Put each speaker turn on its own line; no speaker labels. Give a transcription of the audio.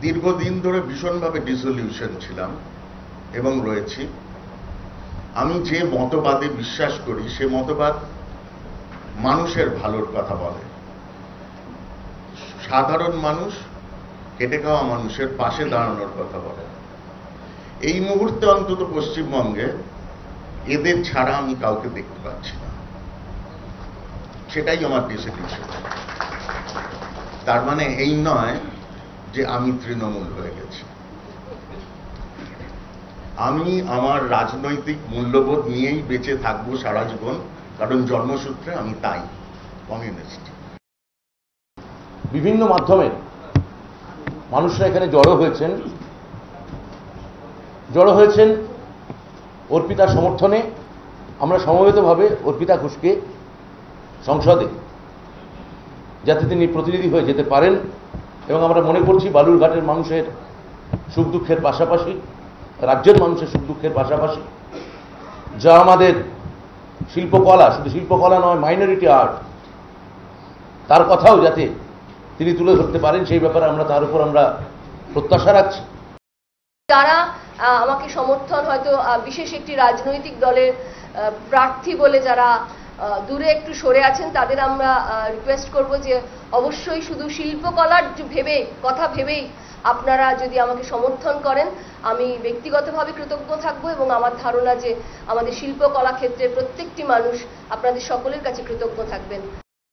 দীর্ঘদিন ধরে ভীষণভাবে ডিসলিউশন ছিলাম এবং রয়েছি। আমি যে মতবাদে বিশ্বাস করি সে মতবাদ মানুষের ভালোর কথা বলে, সাধারণ মানুষ, খেটে খাওয়া মানুষের পাশে দাঁড়ানোর কথা বলে। এই মুহূর্তে অন্তত পশ্চিমবঙ্গে এদের ছাড়া আমি কাউকে দেখতে পাচ্ছি না, সেটাই আমার ডিসিশন। তার মানে এই নয় যে আমি তৃণমূল হয়ে গেছি। আমি আমার রাজনৈতিক মূল্যবোধ নিয়েই বেঁচে থাকবো সারা জীবন, কারণ জন্মসূত্রে আমি তাই কমিউনিস্ট।
বিভিন্ন মাধ্যমে মানুষরা এখানে জড়ো হয়েছেন অর্পিতার সমর্থনে। আমরা সমবেতভাবে অর্পিতা ঘোষকে সংসদে যাতে তিনি প্রতিনিধি হয়ে যেতে পারেন, এবং আমরা মনে করছি বালুরঘাটের মানুষের সুখ দুঃখের পাশাপাশি, রাজ্যের মানুষের সুখ দুঃখের পাশাপাশি, যা আমাদের শিল্পকলা, শুধু শিল্পকলা নয়, মাইনরিটি আর্ট, তার কথাও যাতে তিনি তুলে ধরতে পারেন, সেই ব্যাপারে আমরা তার উপর আমরা প্রত্যাশা রাখছি।
যারা আমাকে সমর্থন হয়তো বিশেষ একটি রাজনৈতিক দলের প্রার্থী বলে যারা দূরে একটু সরে আছেন, তাদের আমরা রিকোয়েস্ট করব যে অবশ্যই শুধু শিল্পকলার কথা ভেবেই আপনারা যদি আমাকে সমর্থন করেন, আমি ব্যক্তিগতভাবে কৃতজ্ঞ থাকব, এবং আমার ধারণা যে আমাদের শিল্পকলা ক্ষেত্রে প্রত্যেকটি মানুষ আপনাদের সকলের কাছে কৃতজ্ঞ থাকবেন।